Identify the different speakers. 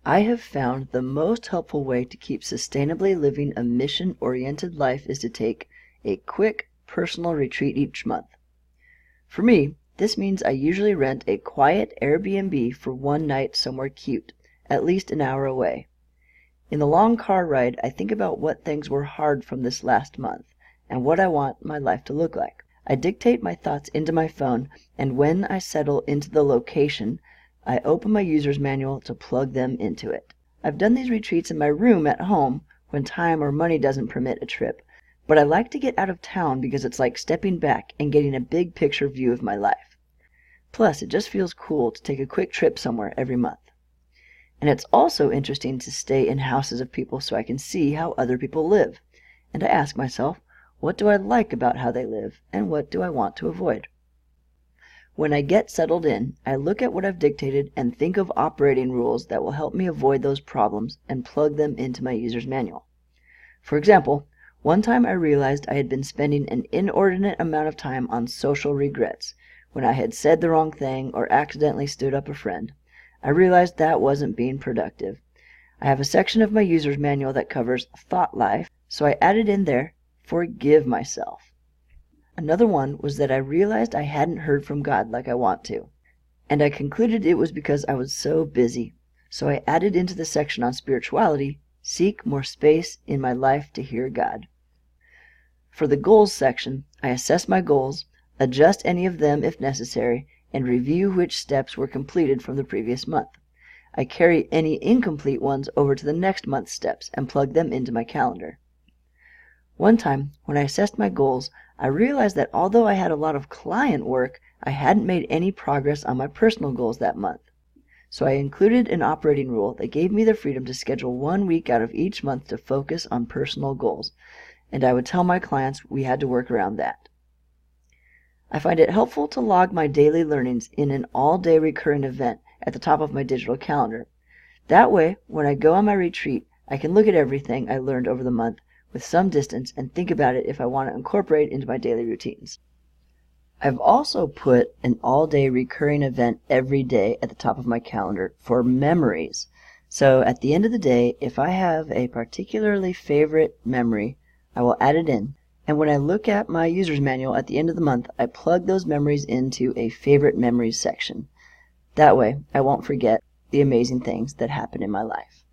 Speaker 1: I have found the most helpful way to keep sustainably living a mission-oriented life is to take a quick personal retreat each month. For me, this means I usually rent a quiet Airbnb for one night somewhere cute, at least an hour away. In the long car ride, I think about what things were hard from this last month, and what I want my life to look like. I dictate my thoughts into my phone, and when I settle into the location, I open my user's manual to plug them into it. I've done these retreats in my room at home when time or money doesn't permit a trip, but I like to get out of town because it's like stepping back and getting a big picture view of my life. Plus, it just feels cool to take a quick trip somewhere every month. And it's also interesting to stay in houses of people so I can see how other people live. And I ask myself, what do I like about how they live, and what do I want to avoid? When I get settled in, I look at what I've dictated and think of operating rules that will help me avoid those problems and plug them into my user's manual. For example, one time I realized I had been spending an inordinate amount of time on social regrets. When I had said the wrong thing or accidentally stood up a friend, I realized that wasn't being productive. I have a section of my user's manual that covers thought life, so I added in there, forgive myself. Another one was that I realized I hadn't heard from God like I want to, and I concluded it was because I was so busy. So I added into the section on spirituality, seek more space in my life to hear God. For the goals section, I assess my goals, adjust any of them if necessary, and review which steps were completed from the previous month. I carry any incomplete ones over to the next month's steps and plug them into my calendar. One time, when I assessed my goals, I realized that although I had a lot of client work, I hadn't made any progress on my personal goals that month. So I included an operating rule that gave me the freedom to schedule 1 week out of each month to focus on personal goals, and I would tell my clients we had to work around that. I find it helpful to log my daily learnings in an all-day recurring event at the top of my digital calendar. That way, when I go on my retreat, I can look at everything I learned over the month with some distance and think about it if I want to incorporate into my daily routines. I've also put an all-day recurring event every day at the top of my calendar for memories. So at the end of the day, if I have a particularly favorite memory, I will add it in. And when I look at my user's manual at the end of the month, I plug those memories into a favorite memories section. That way, I won't forget the amazing things that happen in my life.